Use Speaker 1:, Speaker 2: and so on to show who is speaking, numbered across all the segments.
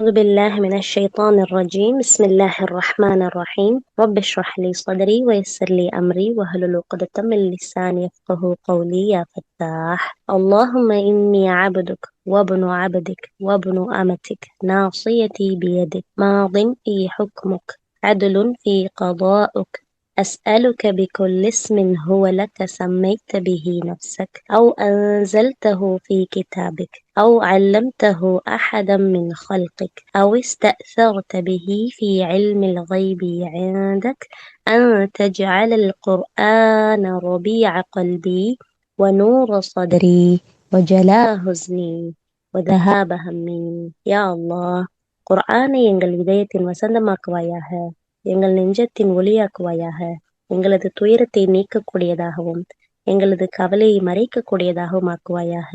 Speaker 1: أعوذ بالله من الشيطان الرجيم. بسم الله الرحمن الرحيم. رب اشرح لي صدري ويسر لي أمري واحلل عقدة من لساني يفقهوا قولي يا فتاح. اللهم إني عبدك وابن عبدك وابن أمتك ناصيتي بيدك ماض في حكمك عدل في قضاؤك أسألك بكل اسم هو لك سميت به نفسك أو أنزلته في كتابك أو علمته أحدا من خلقك أو استأثرت به في علم الغيب عندك أن تجعل القرآن ربيع قلبي ونور صدري وجلاء حزني وذهاب همي. يا الله, குர்ஆனை எங்கள் இதயத்தின் வசந்தமாக்குவாயாக, எங்கள் நெஞ்சத்தின் ஒளியாக்குவாயாக, எங்களது துயரத்தை நீக்கக்கூடியதாகவும் எங்களது கவலையை மறைக்கக்கூடியதாகவும் ஆக்குவாயாக.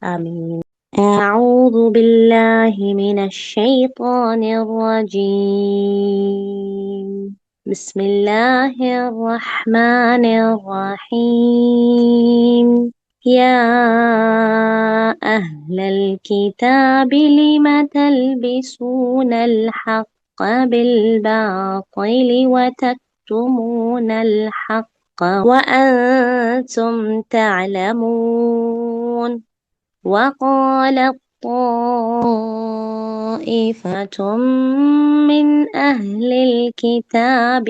Speaker 1: ஆமீன். أعوذ بالله من الشيطان الرجيم. بسم الله الرحمن الرحيم. يا أهل الكتاب لم تلبسون الحق بالباطل وتكتمون الحق وأنتم تعلمون. وقالت طائفة من أهل الكتاب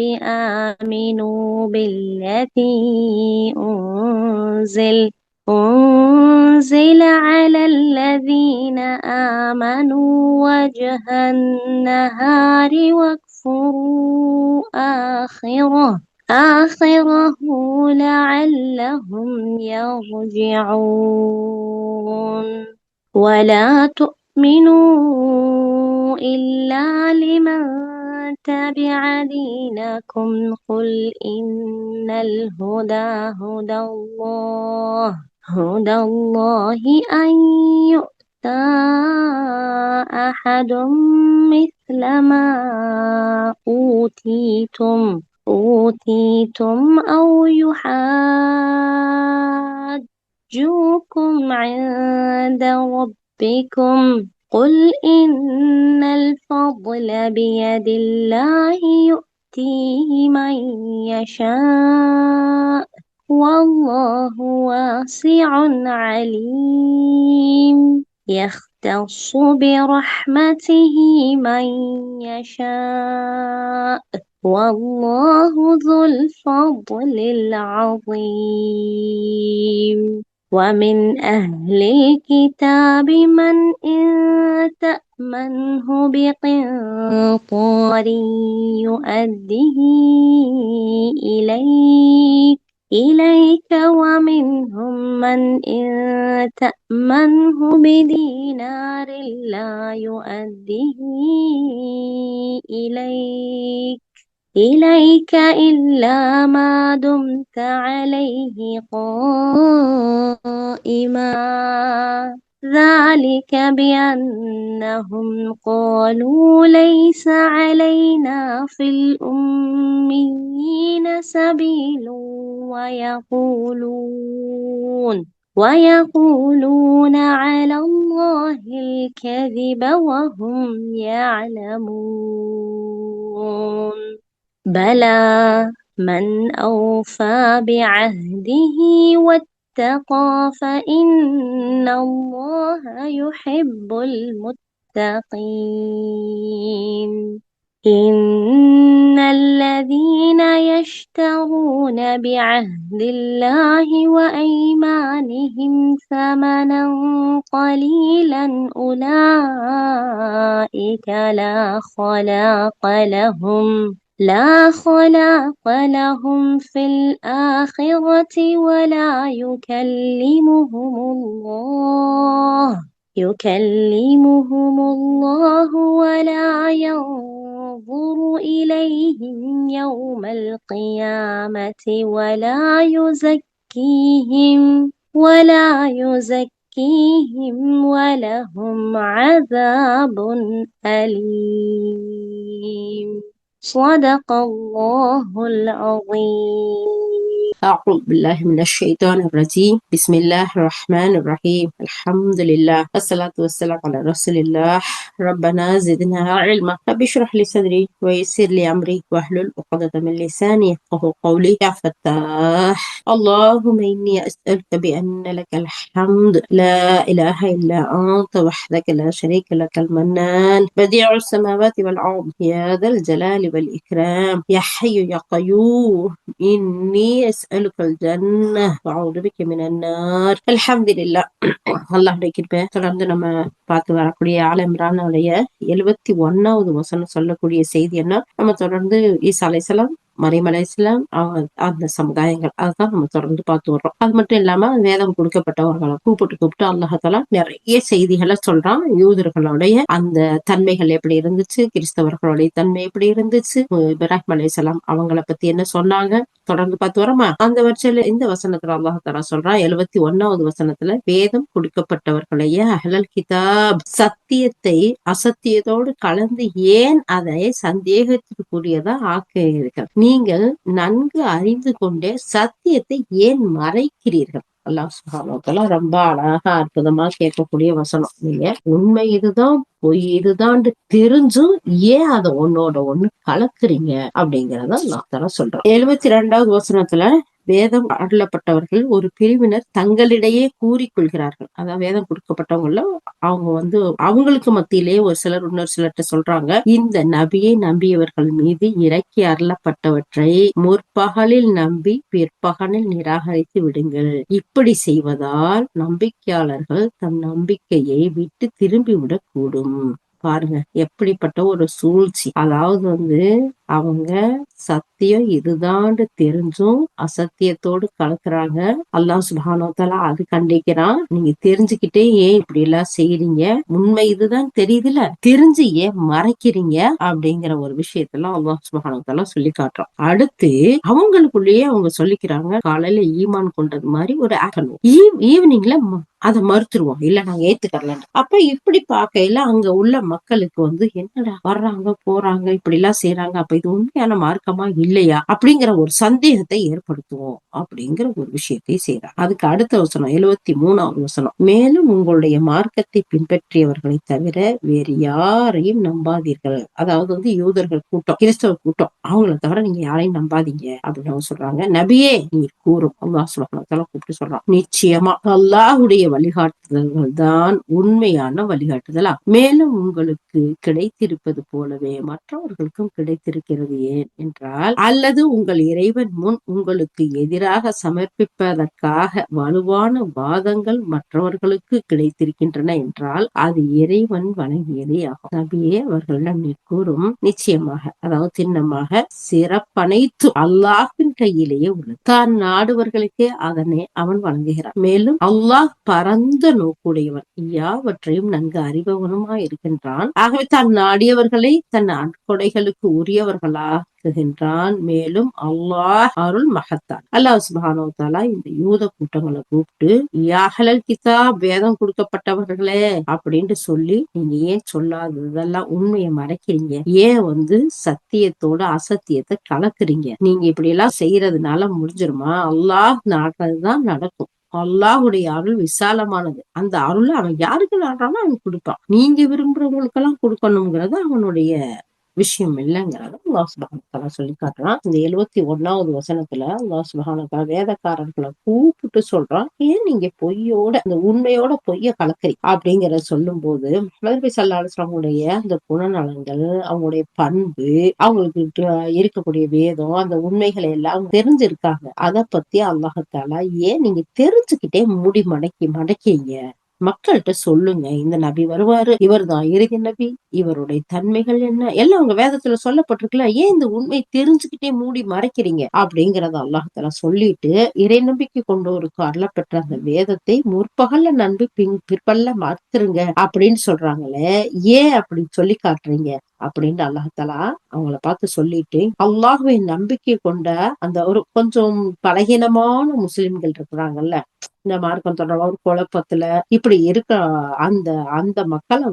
Speaker 1: آمنوا بالذي أنزل على الذين آمنوا وجه النهار واكفروا آخره لعلهم يرجعون. ولا تؤمنوا إلا لمن تبع دينكم قل إن الهدى هدى الله أن يؤتى أحد مثل ما أوتيتم أو يحاجوكم عند ربكم قل إن الفضل بيد الله يؤتيه من يشاء والله واسع عليم. يختص برحمته من يشاء والله ذو الفضل العظيم. ومن أهل الكتاب من إن تأمنه بقنطار يؤديه إليك ومنهم من إن تأمنه بدينار لا يؤديه إليك إلا ما دمت عليه قائما ذلك بأنهم قالوا ليس علينا في الأميين سبيل ويقولون على الله الكذب وهم يعلمون. بلى من أوفى بعهده واتقى فإن الله يحب المتقين. إن الذين يشترون بعهد الله وأيمانهم ثمنا قليلا أولئك لا خلاق لهم في الآخرة ولا يكلمهم الله ولا ينظر إليهم يوم القيامة ولا يزكيهم ولهم عذاب أليم. صدق الله العظيم.
Speaker 2: أعوذ بالله من الشيطان الرجيم بسم الله الرحمن الرحيم الحمد لله والصلاة والسلام على رسول الله ربنا زدنا علما رب اشرح لي صدري ويسر لي أمري واحلل عقدة من لساني يفقهوا قولي يا فتاح اللهم إني أسألك بأن لك الحمد لا إله إلا أنت وحدك لا شريك لك المنان بديع السماوات والأرض يا ذا الجلال والإكرام يا حي يا قيوم إني أسألك الجنة وأعوذ بك من النار الحمد لله. அல்லாஹ்வுடைய கிருபை தொடர்ந்து நம்ம பார்த்து வரக்கூடிய ஆல இம்ரானுடைய 71வது வசனம் சொல்லக்கூடிய செய்தி என்ன, நம்ம தொடர்ந்து ஈசா அலைஹிஸ்ஸலாம், மரியம் அலைஹிஸ்ஸலாம் அந்த சமுதாயங்கள் அதுதான் நம்ம தொடர்ந்து பார்த்து வர்றோம். அது மட்டும் இல்லாம வேதம் கொடுக்கப்பட்டவர்களை கூப்பிட்டு அல்லாஹால நிறைய செய்திகளை சொல்றான். யூதர்களுடைய அந்த தன்மைகள் எப்படி இருந்துச்சு, கிறிஸ்தவர்களுடைய தன்மை எப்படி இருந்துச்சு, இப்ராஹிம் அலைஹிஸ்ஸலாம் அவங்கள பத்தி என்ன சொன்னாங்க, தொடர்ந்து பார்த்து வரோமா. அந்த வரிசையில இந்த வசனத்துல அல்லாஹால சொல்றான் 71வது வசனத்துல, வேதம் கொடுக்கப்பட்டவர்களையே அஹ்லல் கிதாப், சத்தியத்தை அசத்தியத்தோடு கலந்து ஏன் அதை சந்தேகத்திற்குரியதா ஆக்குகிறீர்கள், நீங்கள் நன்கு அறிந்து கொண்டே சத்தியத்தை ஏன் மறைக்கிறீர்கள். அல்லாஹ் சுப்ஹானஹு வ தஆலா ரொம்ப அழகா அற்புதமா கேட்கக்கூடிய வசனம். நீங்க உண்மை இதுதான் பொய் இதுதான் தெரிஞ்சும் ஏன் அதை ஒன்னோட ஒண்ணு கலக்குறீங்க அப்படிங்கறத அல்லாஹ் தஆலா சொல்றான். 72வது வசனத்துல, வேதம் அருளப்பட்டவர்கள் ஒரு பிரிவினர் தங்களிடையே கூறிக்கொள்கிறார்கள். அதாவது வேதம் கொடுக்கப்பட்டவங்கள அவங்க அவங்களுக்கு மத்தியிலேயே ஒரு சிலர் இன்னொரு சிலர்கிட்ட சொல்றாங்க, இந்த நபியை நம்பியவர்கள் மீது இறக்கி அருளப்பட்டவற்றை முற்பகலில் நம்பி பிற்பகலில் நிராகரித்து விடுங்கள். இப்படி செய்வதால் நம்பிக்கையாளர்கள் தம் நம்பிக்கையை விட்டு திரும்பிவிடக் கூடும். பாருங்க எப்படிப்பட்ட ஒரு சூழ்ச்சி. அதாவது அவங்க சத்தியம் இதுதான் தெரிஞ்சும் அசத்தியத்தோடு கலக்குறாங்க. அல்லாஹ் சுப்ஹானஹு வ தஆலா அது கண்டிக்கிறான். நீங்க தெரிஞ்சுக்கிட்டே ஏன் இப்படி எல்லாம் செய்யறீங்க, உண்மை இதுதான் தெரியுதுல, தெரிஞ்சு ஏன் மறைக்கிறீங்க அப்படிங்கிற ஒரு விஷயத்தெல்லாம் அல்லாஹ் சுப்ஹானஹு வ தஆலா சொல்லி காட்டுறான். அடுத்து அவங்களுக்குள்ளேயே அவங்க சொல்லிக்கிறாங்க, காலையில ஈமான் கொண்டது மாதிரி ஒரு ஈவினிங்ல அதை மறுத்துருவோம், இல்ல நாங்க ஏத்துக்கறல. அப்ப இப்படி பார்க்கையில அங்க உள்ள மக்களுக்கு என்னடா வர்றாங்க போறாங்க இப்படி எல்லாம் செய்யறாங்க, அப்ப இது உண்மையான மார்க்கமா இல்லையா அப்படிங்கிற ஒரு சந்தேகத்தை ஏற்படுத்துவோம் அப்படிங்கிற ஒரு விஷயத்தை செய்யறாங்க. அதுக்கு அடுத்த வசனம் 73வது வசனம், மேலும் உங்களுடைய மார்க்கத்தை பின்பற்றியவர்களை தவிர வேறு யாரையும் நம்பாதீர்கள். அதாவது யூதர்கள் கூட்டம், கிறிஸ்தவ கூட்டம், அவங்களை தவிர நீங்க யாரையும் நம்பாதீங்க அப்படின்னு சொல்றாங்க. நபியே நீர் கூறும், அல்லாஹ் சுப்ஹானஹு வ தஆலா கூப்பிட்டு சொல்றான், நிச்சயமா அல்லாஹ்வுடைய வழிகாட்டுதல்கள் தான் உண்மையான வழிகாட்டுதலா, மேலும் உங்களுக்கு கிடைத்திருப்பது போலவே மற்றவர்களுக்கும் கிடைத்திருக்கிறது. ஏன் என்றால், அல்லது உங்கள் இறைவன் முன் உங்களுக்கு எதிராக சமர்ப்பிப்பதற்காக வலுவான வாதங்கள் மற்றவர்களுக்கு கிடைத்திருக்கின்றன என்றால் அது இறைவன் வழங்கியதே ஆகும். நபியே அவர்களிடம் கூறும், நிச்சயமாக அதாவது சின்னமாக சிறப்பனைத்து அல்லாஹ்வின் கையிலேயே உள்ளது. தான் நாடுவர்களுக்கே அதனை அவன் வழங்குகிறான். மேலும் அல்லாஹ் பரந்த நோக்குடையவன், யாவற்றையும் நன்கு அறிபவனுமாய் இருக்கின்றான். ஆகவே தான் நாடியவர்களை தன் அற்கொடைகளுக்கு உரியவர்களாக்குகின்றான். மேலும் அல்லாஹ் அருள் மகத்தான். அல்லாஹ் சுப்ஹானஹு வ தஆலா இந்த யூத கூட்டங்களை கூப்பிட்டு, யா அஹ்லல் கிதாப், வேதம் கொடுக்கப்பட்டவர்களே அப்படின்னு சொல்லி, நீங்க ஏன் சொல்லாததெல்லாம் உண்மையை மறைக்கிறீங்க, ஏன் சத்தியத்தோட அசத்தியத்தை கலக்குறீங்க, நீங்க இப்படி எல்லாம் செய்யறதுனால முடிஞ்சிருமா, அல்லாஹ் நாடுறதுதான் நடக்கும். அல்லாஹ்வுடைய அருள் விசாலமானது. அந்த அருள் அவன் யாருக்கு நாடுறானோ அவனுக்கு கொடுப்பான். நீங்க விரும்புறவங்களுக்கு எல்லாம் கொடுக்கணுங்கிறது அவனுடைய விஷயம் இல்லைங்கிறத அல்லாஹ் சுப்ஹானஹு வ தஆலா சொல்லி காட்டுறான். இந்த 71வது வசனத்துல அல்லாஹ் சுப்ஹானஹு வ தஆலா வேதக்காரர்களை கூப்பிட்டு சொல்றான், ஏன் நீங்க பொய்யோட அந்த உண்மையோட பொய்ய கலக்குறீங்க அப்படிங்கறத சொல்லும் போது, நபி ஸல்லல்லாஹு அலைஹி வஸல்லம் அந்த குணநலங்கள், அவங்களுடைய பண்பு, அவங்களுக்கு இருக்கக்கூடிய வேதம், அந்த உண்மைகளை எல்லாம் தெரிஞ்சிருக்காங்க. அதை பத்தி அல்லாஹ் தஆலா ஏன் நீங்க தெரிஞ்சுக்கிட்டே மடக்கீங்க, மக்கள்கிட்ட சொல்லுங்க, இந்த நபி வருவாரு, இவர் தான் இறுதி நபி, இவருடைய தன்மைகள் என்ன எல்லாம் உங்க வேதத்துல சொல்லப்பட்டிருக்குல்ல, ஏன் இந்த உண்மை தெரிஞ்சுக்கிட்டே மறைக்கிறீங்க அப்படிங்கறத அல்லாஹ் தஆலா சொல்லிட்டு, இறை நம்பிக்கை கொண்டோருக்கு அருளப்பெற்ற அந்த வேதத்தை முற்பகல்ல நம்பி பிற்பகல்ல மறுத்துருங்க அப்படின்னு சொல்றாங்களே, ஏன் அப்படி சொல்லி காட்டுறீங்க அப்படின்னு அல்லாஹ் தஆலா அவங்கள பார்த்து சொல்லிட்டு, அல்லாஹ்வை நம்பிக்கை கொண்ட அந்த ஒரு கொஞ்சம் பலகீனமான முஸ்லிம்கள் இருக்கிறாங்கல்ல, இந்த மார்க்கம் தொடர்பாக ஒரு குழப்பத்துல இப்படி இருக்க அந்த அந்த மக்களை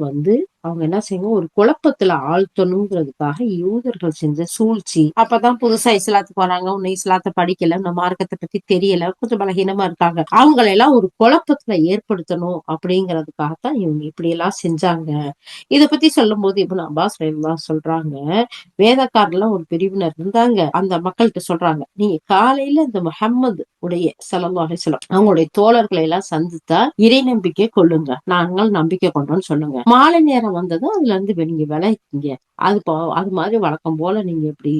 Speaker 2: அவங்க என்ன செய்யணும், ஒரு குழப்பத்துல ஆழ்த்தணுங்கிறதுக்காக யூதர்கள் செஞ்ச சூழ்ச்சி. அப்பதான் புதுசா இஸ்லாத்துக்கு வராங்க, உன்னை இஸ்லாத்தை படிக்கல, இந்த மார்க்கத்தை பத்தி தெரியல, கொஞ்சம் பலகீனமா இருக்காங்க, அவங்களை எல்லாம் ஒரு குழப்பத்துல ஏற்படுத்தணும் அப்படிங்கறதுக்காகத்தான் இவங்க இப்படி எல்லாம் செஞ்சாங்க. இத பத்தி சொல்லும் போது இப்னு அப்பாஸ் ரலியல்லாஹு சொல்றாங்க, வேதக்காரர்ல ஒரு பிரிவினர் இருந்தாங்க. அந்த மக்கள்கிட்ட சொல்றாங்க, நீங்க காலையில இந்த முஹம்மது உடைய ஸல்லல்லாஹு அலைஹி வஸல்லம் அவங்களுடைய தோழர்களை எல்லாம் சந்தித்தா இறை நம்பிக்கை கொள்ளுங்க, நாங்கள் நம்பிக்கை கொண்டோம்னு சொல்லுங்க. மாலை நேரம் வந்ததும் அதுல இருந்து நீங்க விலகிங்க. அது மாதிரி வழக்கம் போல நீங்க இப்படி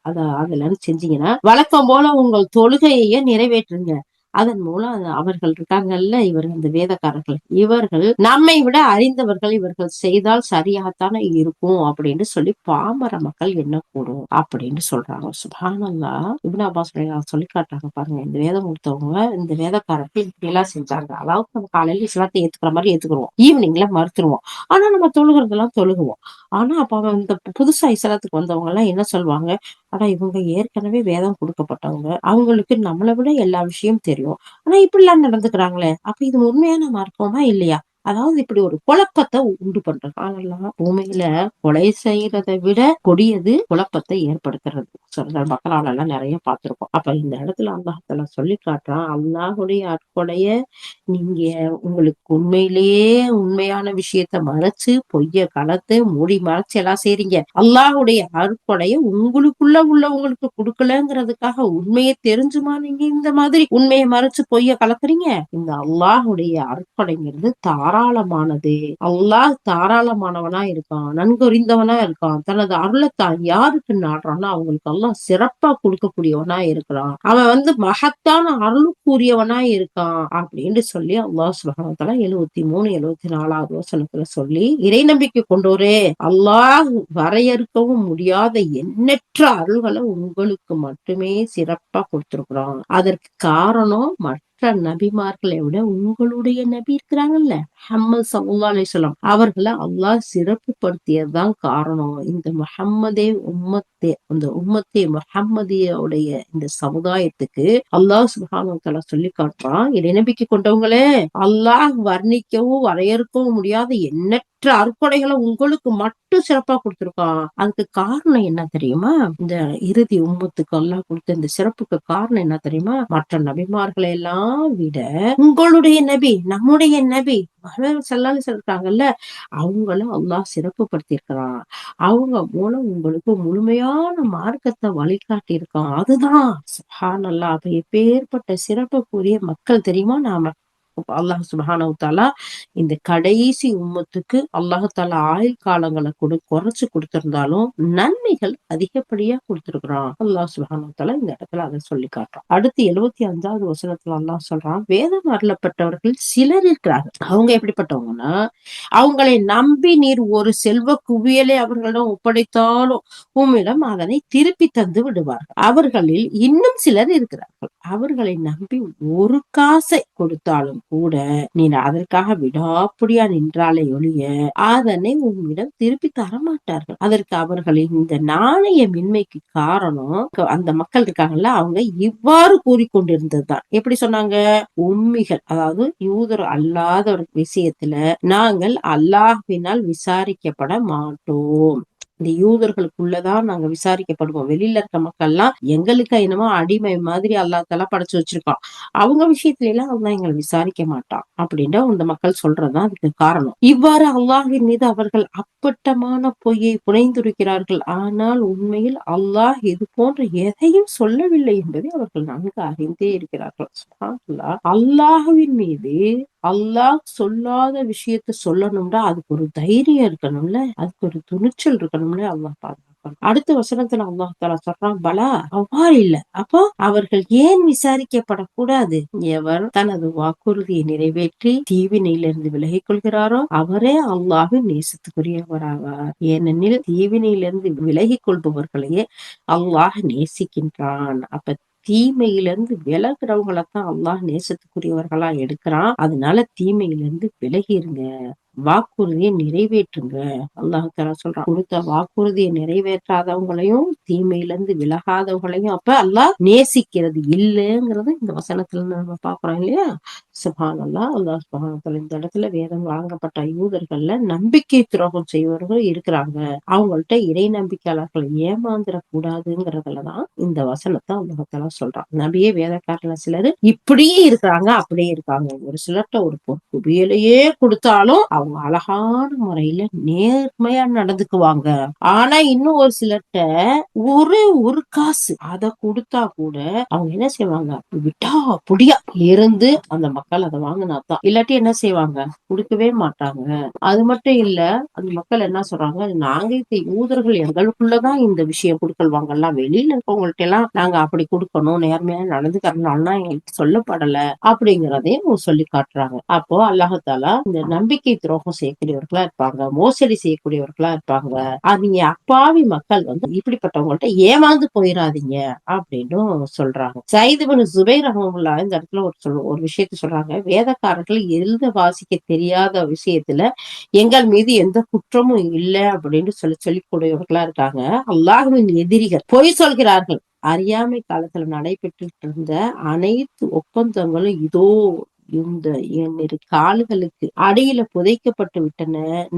Speaker 2: அதுல இருந்து செஞ்சீங்கன்னா வழக்கம் போல உங்கள் தொழுகையை நிறைவேற்றுங்க. அதன் மூலம் அவர்கள் இருக்காங்கல்ல, இவர்கள் இந்த வேதக்காரர்கள், இவர்கள் நம்மை விட அறிந்தவர்கள், இவர்கள் செய்தால் சரியாகத்தானே இருக்கும் அப்படின்னு சொல்லி பாமர மக்கள் என்ன கூடும் அப்படின்னு சொல்றாங்க. சுப்ஹானல்லாஹ். இப்னு அப்பாஸ் சொல்லி காட்டுறாங்க பாருங்க, இந்த வேதம் கொடுத்தவங்க இந்த வேதக்காரர்கள் இப்படி எல்லாம் செஞ்சாங்க. அதாவது நம்ம காலையில இஸ்லாத்தை ஏத்துக்கிற மாதிரி ஏத்துக்குருவோம், ஈவினிங்ல மறுத்துருவோம், ஆனா நம்ம தொழுகிறதெல்லாம் தொழுகுவோம். ஆனா அப்ப இந்த புதுசா இஸ்லாத்துக்கு வந்தவங்க எல்லாம் என்ன சொல்லுவாங்க, ஆனா இவங்க ஏற்கனவே வேதம் கொடுக்கப்பட்டவங்க, அவங்களுக்கு நம்மளை விட எல்லா விஷயம் தெரியும், ஆனா இப்படி எல்லாம் நடந்துக்கிறாங்களே, அப்ப இது உண்மையான மார்க்கமா இல்லையா? அதாவது இப்படி ஒரு குழப்பத்தை உண்டு பண்றது. ஆனா பூமியில கொலை செய்யறதை விட கொடியது குழப்பத்தை ஏற்படுத்துறது. சொல்ற மக்களால எல்லாம் நிறைய பார்த்திருக்கோம். அப்ப இந்த இடத்துல அல்லாஹ் சொல்லி காட்டுறான், அல்லாஹுடைய அற்கொடைய நீங்க உங்களுக்கு உண்மையிலேயே உண்மையான விஷயத்த மறைச்சு பொய்ய கலத்து மூடி மறைச்சு எல்லாம் செய்றீங்க. அல்லாஹுடைய அருட்கொடைய உங்களுக்குள்ள உள்ளவங்களுக்கு கொடுக்கலங்கிறதுக்காக உண்மையை தெரிஞ்சுமா நீங்க இந்த மாதிரி உண்மையை மறைச்சு பொய்ய கலக்குறீங்க? இந்த அல்லாஹுடைய அருட்கொடைங்கிறது தாராளமானது. அல்லாஹ் தாராளமானவனா இருக்கான், நன்கொறிந்தவனா இருக்கான். தனது அருளைத்தான் யாருக்கு நாடுறானோ அவங்களுக்கு அல்லாஹ் சிறப்பா கொடுக்கக்கூடியவனா இருக்கிறான். அவன் மகத்தான அருளுக்குரியவனா இருக்கான் அப்படின்னு சொல்லி அல்லாஹ் சுப்ஹானஹு வ தஆலா 73 74வது வசனத்துல சொல்லி, இறை நம்பிக்கை கொண்டோரே, அல்லாஹ் வரையறுக்கவும் முடியாத எண்ணற்ற அருள்களை உங்களுக்கு மட்டுமே சிறப்பா கொடுத்திருக்கிறான். அதற்கு காரணம் மற்ற நபிமார்களை விட உங்களுடைய நபி இருக்கிறாங்கல்ல, முஹம்மது ஸல்லல்லாஹு அலைஹி வஸல்லம், அவர்களை அல்லாஹ் சிறப்பு படுத்தியதுதான் காரணம். இந்த உம்மத்தே முஹம்மதியோடைய இந்த சமுதாயத்துக்கு அல்லாஹ் சுப்ஹானஹு வ தஆலா சொல்லி காட்டுறான், இறை நம்பிக்கை கொண்டவங்களே, அல்லாஹ் வர்ணிக்கவும் வரையறுக்கவும் முடியாத எண்ணற்ற அருட்கொடைகளை உங்களுக்கு மட்டும் சிறப்பா கொடுத்திருக்கான். அதுக்கு காரணம் என்ன தெரியுமா? இந்த இறுதி உம்மத்துக்கு அல்லாஹ் கொடுத்த இந்த சிறப்புக்கு காரணம் என்ன தெரியுமா? மற்ற நபிமார்களை எல்லாம் விட உங்களுடைய நபி, நம்முடைய நபி இருக்காங்கல்ல, அவங்கள அல்லாஹ் சிறப்பு படுத்தி இருக்கிறான். அவங்க மூலம் உங்களுக்கு முழுமையான மார்க்கத்தை வழிகாட்டி இருக்கான். அதுதான் சுப்ஹானல்லாஹ். அப்ப எப்பேற்பட்ட சிறப்புக்குரிய மக்கள் தெரியுமா நாம? அல்லாஹ் சுப்ஹானஹு வ தஆலா இந்த கடைசி உம்மத்துக்கு அல்லாஹ் தஆலா ஆயுள் காலங்களை குறைச்சு கொடுத்திருந்தாலும் நன்மைகள் அதிகப்படியா கொடுத்திருக்கிறான். அல்லாஹ் சுப்ஹானஹு வ தஆலா இந்த இடத்துல அதை சொல்லி காட்டுறான். அடுத்து 75வது வசனத்துல அல்லாஹ் சொல்றான், வேதம் அருளப்பட்டவர்கள் சிலர் இருக்கிறார்கள். அவங்க எப்படிப்பட்டவங்கன்னா, அவங்களை நம்பி நீர் ஒரு செல்வ குவியலை அவர்களிடம் ஒப்படைத்தாலும் உம்மிடம் அதனை திருப்பி தந்து விடுவார்கள். அவர்களில் இன்னும் சிலர் இருக்கிறார்கள், அவர்களை நம்பி ஒரு காசை கொடுத்தாலும் கூட நீ அதற்காக விடாப்புடியா நின்றாலே ஒழிய அதனை உம்மிடம் திருப்பி தரமாட்டார்கள். அதற்கு அவர்களின் இந்த நாணயமின்மைக்கு காரணம், அந்த மக்கள் இருக்காங்கல்ல, அவங்க இவ்வாறு கூறிக்கொண்டிருந்ததுதான். எப்படி சொன்னாங்க? உம்மிகள், அதாவது யூதர் அல்லாத ஒரு விஷயத்துல நாங்கள் அல்லாஹ்வினால் விசாரிக்கப்பட மாட்டோம். இந்த யூதர்களுக்குள்ளதான் நாங்க விசாரிக்கப்படுவோம். வெளியில இருக்க மக்கள் எல்லாம் எங்களுக்கு என்னமோ அடிமை மாதிரி அல்லாஹ் தஆலா படைச்சு வச்சிருக்கான், அவங்க விஷயத்துல எல்லாம் அல்லாஹ் எங்களை விசாரிக்க மாட்டான் அப்படின்னு அந்த மக்கள் சொல்றதுதான் அதுக்கு காரணம். இவ்வாறு அல்லாஹ்வின் மீது அவர்கள் அப்பட்டமான பொய்யை புனைந்துரைக்கிறார்கள். ஆனால் உண்மையில் அல்லாஹ் இது போன்ற எதையும் சொல்லவில்லை என்பதை அவர்கள் நன்கு அறிந்தே இருக்கிறார்கள். சுப்ஹானல்லாஹ். அல்லாஹ்வின் மீது அல்லாஹ் சொல்லாத விஷயத்த சொல்லணும்னா அதுக்கு ஒரு தைரியம் இருக்கணும்ல, அதுக்கு ஒரு துணிச்சல் இருக்கணும்ல. அல்லாஹ் பாதுகாக்கணும். அடுத்த வசனத்துல அல்லாஹ் தஆலா சொல்றான், பலா அவ்வாறு இல்ல. அப்போ அவர்கள் ஏன் விசாரிக்கப்படக்கூடாது? எவர் தனது வாக்குறுதியை நிறைவேற்றி தீவினையிலிருந்து விலகிக் கொள்கிறாரோ அவரே அல்லாஹ்வின் நேசத்துக்குரியவராவார். ஏனெனில் தீவினையிலிருந்து விலகிக் கொள்பவர்களையே அல்லாஹ் நேசிக்கின்றான். அப்ப தீமையிலிருந்து விலகிறவங்களைத்தான் அல்லாஹ் நேசத்துக்குரியவர்களா எடுக்கிறான். அதனால தீமையிலிருந்து விலகிருங்க வாக்குறுதியை நிறைவேற்றுங்க. அல்லாஹ் தஆலா சொல்றான், கொடுத்த வாக்குறுதியை நிறைவேற்றாதவங்களையும் தீமையிலிருந்து விலகாதவங்களையும் அப்ப அல்லாஹ் நேசிக்கிறது இல்லைங்கிறது இந்த வசனத்துல நம்ம பாக்குறோம் இல்லையா? சுப்ஹானல்லாஹ். அல்லாஹ் சுப்ஹானஹு வ தஆலா இந்த இடத்துல வேதம் வழங்கப்பட்ட யூதர்கள்ல நம்பிக்கை துரோகம் செய்வர்கள் இருக்கிறாங்க, அவங்கள்ட்ட இறை நம்பிக்கையாளர்கள் ஏமாந்துடக் கூடாதுங்கிறதுலதான் இந்த வசனத்தை அல்லாஹ் தஆலா சொல்றான். நபியே வேதக்காரர்ல சிலர் இப்படியே இருக்கிறாங்க, அப்படியே இருக்காங்க. ஒரு சிலர்ட்ட ஒரு குவியலையே கொடுத்தாலும் அவங்க அழகான முறையில நேர்மையா நடந்துக்குவாங்க. ஆனா இன்னும் ஒரு சிலர்ட்ட ஒரு காசு அத கொடுத்தா கூட அவங்க என்ன செய்வாங்க, விட்டா புடியா இருந்து அந்த மக்கள் அதை வாங்கினாதான், இல்லாட்டி என்ன செய்வாங்க, கொடுக்கவே மாட்டாங்க. அது மட்டும் இல்ல, அந்த மக்கள் என்ன சொல்றாங்க, நாங்க இந்த யூதர்கள் எங்களுக்குள்ளதான் இந்த விஷயம் கொடுக்கல் வாங்கலாம், வெளியில இருக்கவங்கள்ட்ட எல்லாம் நாங்க அப்படி கொடுக்கணும், நேர்மையா நடந்துக்கிறனால எங்களுக்கு சொல்லப்படல அப்படிங்கிறதையும் சொல்லி காட்டுறாங்க. அப்போ அல்லாஹ் தஆலா இந்த நம்பிக்கை துரோகம் செய்யக்கூடியவர்களா இருப்பாங்க, மோசடி செய்யக்கூடியவர்களா இருப்பாங்க, நீங்க அப்பாவி மக்கள் இப்படிப்பட்டவங்கள்ட்ட ஏமாந்து போயிடாதீங்க அப்படின்னு சொல்றாங்க. சயீத் இப்னு ஜுபைர் ரஹ்மத்துல்லாஹி இந்த இடத்துல ஒரு விஷயத்த சொல்றாங்க. வேதக்காரர்கள் எழுத வாசிக்க தெரியாத விஷயத்துல எங்கள் மீது எந்த குற்றமும் இல்லை அப்படின்னு சொல்லிக்கூடியவர்களா இருக்காங்க. அல்லாஹ்வின் எதிரிகள் பொய் சொல்கிறார்கள். அறியாமை காலத்துல நடைபெற்று இருந்த அனைத்து ஒப்பந்தங்களும் இதோ இந்த என்னிரு கால்களுக்கு அடியில புதைக்கப்பட்டு விட்டன.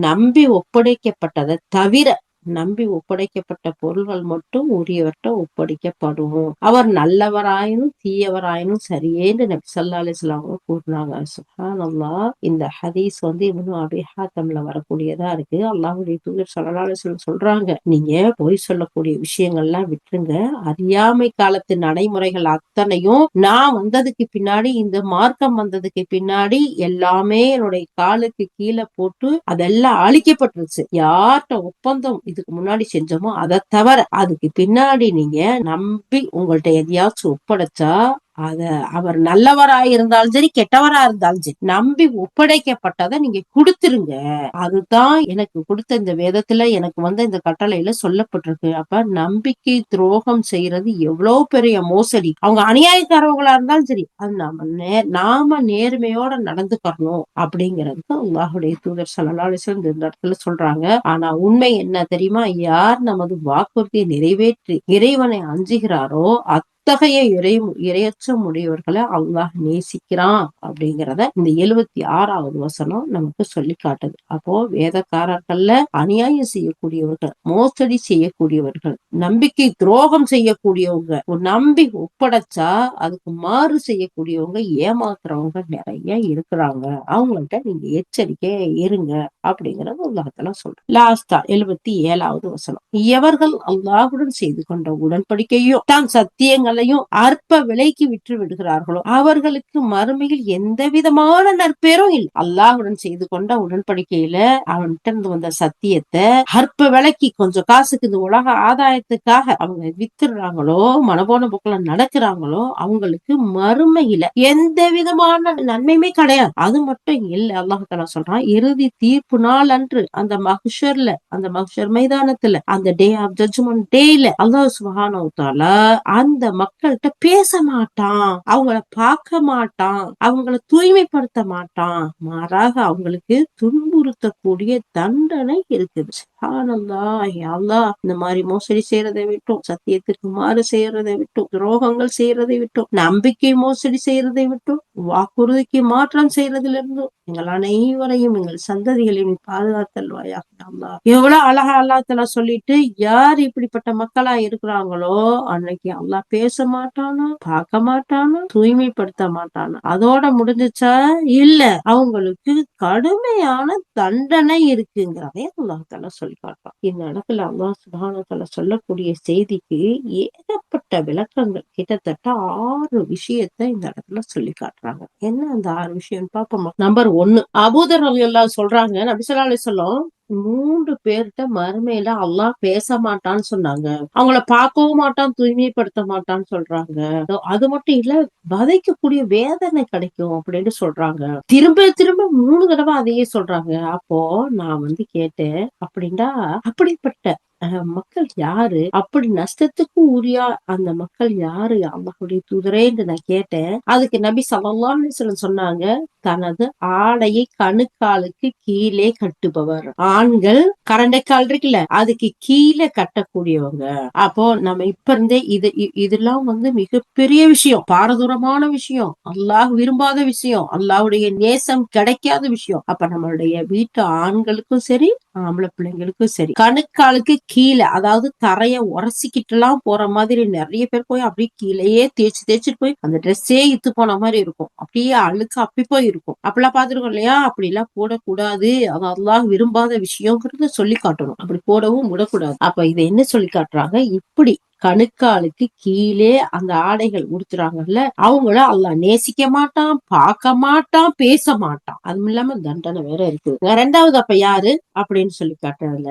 Speaker 2: நம்பி ஒப்படைக்கப்பட்டதை தவிர நம்பி ஒப்படைக்கப்பட்ட பொருள்கள் மட்டும் உரியவர்கிட்ட ஒப்படைக்கப்படும். அவர் நல்லவராயினும் தீயவராயினும் சரியேன்னு நபி ஸல்லல்லாஹு அலைஹி வஸல்லம் கூறினாங்க. சுப்ஹானல்லாஹ். இந்த ஹதீஸ் இப்னு அபீ ஹாத்திம்ல வரக்கூடியதா இருக்கு. அல்லாஹ்வுடைய தூதர் ஸல்லல்லாஹு அலைஹி வஸல்லம் சொல்றாங்க, நீங்க பொய் சொல்லக்கூடிய விஷயங்கள்லாம் விட்டுருங்க. அறியாமை காலத்து நடைமுறைகள் அத்தனையும் நான் வந்ததுக்கு பின்னாடி, இந்த மார்க்கம் வந்ததுக்கு பின்னாடி எல்லாமே என்னுடைய காலுக்கு கீழே போட்டு அதெல்லாம் அழிக்கப்பட்டுருச்சு. யார்கிட்ட ஒப்பந்தம் இதுக்கு முன்னாடி செஞ்சோமோ அதை தவிர அதுக்கு பின்னாடி நீங்க நம்பி உங்கள்ட்ட எதையாச்சும் ஒப்படைச்சா அத அவர் நல்லவராயிருந்தாலும் சரி கெட்டவரா இருந்தாலும் சரி நம்பி ஒப்படைக்கப்பட்டதை நீங்க கொடுத்துருங்க. அதுதான் எனக்கு கொடுத்த இந்த வேதத்துல எனக்கு இந்த கட்டளையில சொல்லப்பட்டிருக்கு. அப்ப நம்பிக்கை துரோகம் செய்யறது எவ்வளவு பெரிய மோசடி. அவங்க அநியாயக்காரவங்களா இருந்தாலும் சரி அது நாம நேர்மையோட நடந்துக்கணும் அப்படிங்கிறதுக்கு அல்லாஹ்வுடைய தூதர் ஸல்லல்லாஹு அலைஹி வஸல்லம் இந்த இடத்துல சொல்றாங்க. ஆனா உண்மை என்ன தெரியுமா? யார் நமது வாக்குறுதியை நிறைவேற்றி இறைவனை அஞ்சுகிறாரோ அத்தகைய இரையச்சம் உடையவர்களை அல்லாஹ் நேசிக்கிறான் அப்படிங்கிறத இந்த 76வது வசனம் நமக்கு சொல்லி காட்டுது. அப்போ வேதக்காரர்கள்ல அநியாயம் செய்யக்கூடியவர்கள், மோசடி செய்யக்கூடியவர்கள், நம்பிக்கை துரோகம் செய்யக்கூடியவங்க, நம்பி ஒப்படைச்சா அதுக்கு மாறு செய்யக்கூடியவங்க, ஏமாத்துறவங்க நிறைய இருக்கிறாங்க. அவங்கள்ட்ட நீங்க எச்சரிக்கையா இருங்க அப்படிங்கறது அல்லாஹ் சொல்றோம். லாஸ்டா 77வது வசனம், எவர்கள் அல்லாஹுடன் செய்து கொண்ட உடன்படிக்கையும் தான் சத்தியங்களையும் அற்ப விலைக்கு விற்று விடுகிறார்களோ அவர்களுக்கு மறுமையில் எந்த விதமான நற்பேரும் இல்லை. அல்லாஹுடன் செய்து கொண்ட உடன்படிக்கையில அவன்கிட்ட இருந்து வந்த சத்தியத்தை அற்ப விலைக்கு கொஞ்சம் காசுக்கு இந்த உலக ஆதாயத்துக்காக அவங்க வித்துடுறாங்களோ, மனபோன போக்குல நடக்கிறாங்களோ அவங்களுக்கு மறுமையில எந்த விதமான நன்மையுமே கிடையாது. அது மட்டும் இல்ல, அல்லாஹ் தஆலா சொல்றான், இறுதி தீர்ப்பு நாள் அன்று அந்த மஹ்ஷர் மைதானத்துல அந்த டே ஆஃப் ஜட்ஜ்மெண்ட் டேல அல்லாஹ் சுப்ஹானஹு வ தஆலா அந்த மக்கள்கிட்ட பேச மாட்டான், அவங்கள பார்க்க மாட்டான், அவங்கள தூய்மைப்படுத்த மாட்டான். மாறாக அவங்களுக்கு துன்புறுத்தக்கூடிய தண்டனை இருக்குது. சுப்ஹானல்லாஹ். யா அல்லாஹ், இந்த மாதிரி மோசடி செய்யறதை விட்டும், சத்தியத்திற்கு மாறு செய்யறதை விட்டும், துரோகங்கள் செய்யறதை விட்டும், நம்பிக்கை மோசடி செய்யறதை விட்டும், வாக்குறுதிக்கு மாற்றம் செய்யறதுல இருந்தும் எங்கள் அனைவரையும் எங்கள் சந்ததிகளையும் பாதுகாத்தல்வாயாக. அல்லாஹ் எவ்வளவு அழகா அல்லாஹ் தஆலா சொல்லிட்டு, யார் இப்படிப்பட்ட மக்களா இருக்கிறாங்களோ அன்னைக்கு அல்லாஹ் பேச மாட்டானா, பார்க்க மாட்டானா, தூய்மைப்படுத்த மாட்டானா. அதோட முடிஞ்சுச்சா? இல்ல, அவங்களுக்கு கடுமையான தண்டனை இருக்குங்கிறதே அல்லாஹ் தஆலா சொல்லி காட்டுறான். இந்த இடத்துல அல்லாஹ் சுப்ஹானஹு வ தஆலா சொல்லக்கூடிய செய்திக்கு ஏகப்பட்ட விளக்கங்கள், கிட்டத்தட்ட 6 விஷயத்தை இந்த இடத்துல சொல்லி காட்டுறாங்க. என்ன அந்த 6 விஷயம் பாப்போமா? நம்பர் 1, அபூதர் ரலியல்லாஹு சொல்றாங்க, நபி ஸல்லல்லாஹு அலைஹி வஸல்லம் 3 பேர்கிட்ட மறுமையில அல்லாஹ் பேச மாட்டான்னு சொன்னாங்க. அவங்கள பார்க்கவும் மாட்டான், தூய்மைப்படுத்த மாட்டான்னு சொல்றாங்க. அது மட்டும் இல்ல, வதைக்கக்கூடிய வேதனை கிடைக்கும் அப்படின்னு சொல்றாங்க. திரும்ப திரும்ப 3 தடவை அதையே சொல்றாங்க. அப்போ நான் கேட்டேன், அப்படின்னா அப்படிப்பட்ட மக்கள் யாரு, அப்படி நஷ்டத்துக்கு உரியா அந்த மக்கள் யாரு அல்லாஹ்வுடைய தூதரே என்று நான் கேட்டேன். அதுக்கு நபி ஸல்லல்லாஹு அலைஹி வஸல்லம் சொன்னாங்க, தனது ஆடையை கணுக்காலுக்கு கீழே கட்டுபவர். ஆண்கள் கரண்டைக்கால் இருக்குல்ல, அதுக்கு கீழே கட்டக்கூடியவங்க. அப்போ நம்ம இப்ப இருந்தே இதெல்லாம் மிகப்பெரிய விஷயம், பாரதூரமான விஷயம், அல்லாஹ் விரும்பாத விஷயம், அல்லாஹ்வுடைய நேசம் கிடைக்காத விஷயம். அப்ப நம்மளுடைய வீட்டு ஆண்களுக்கும் சரி, ஆம்பளை பிள்ளைங்களுக்கும் சரி, கணுக்காலுக்கு கீழே, அதாவது தரைய உரசிக்கிட்டு எல்லாம் போற மாதிரி நிறைய பேர் போய் அப்படியே கீழேயே தேய்ச்சிட்டு போய் அந்த ட்ரெஸ்ஸே இத்து போன மாதிரி இருக்கும், அப்படியே அழுக்கு அப்பி போய் இருக்கும். அப்படிலாம் பாத்துருக்கோம் இல்லையா? அப்படி எல்லாம் போடக்கூடாது, அது அல்லாஹ் விரும்பாத விஷயங்கிறத சொல்லி காட்டணும். அப்படி போடவும் விடக்கூடாது. அப்ப இதை என்ன சொல்லி காட்டுறாங்க, இப்படி கணுக்காலுக்கு கீழே அந்த ஆடைகள் உடுத்துறாங்கல்ல, அவங்கள அல்லாஹ் நேசிக்க மாட்டான், பார்க்க மாட்டான், பேச மாட்டான். அதுவும் இல்லாம தண்டனை வேற இருக்கு. ரெண்டாவது அப்ப யாரு அப்படின்னு சொல்லி காட்டுறதுல,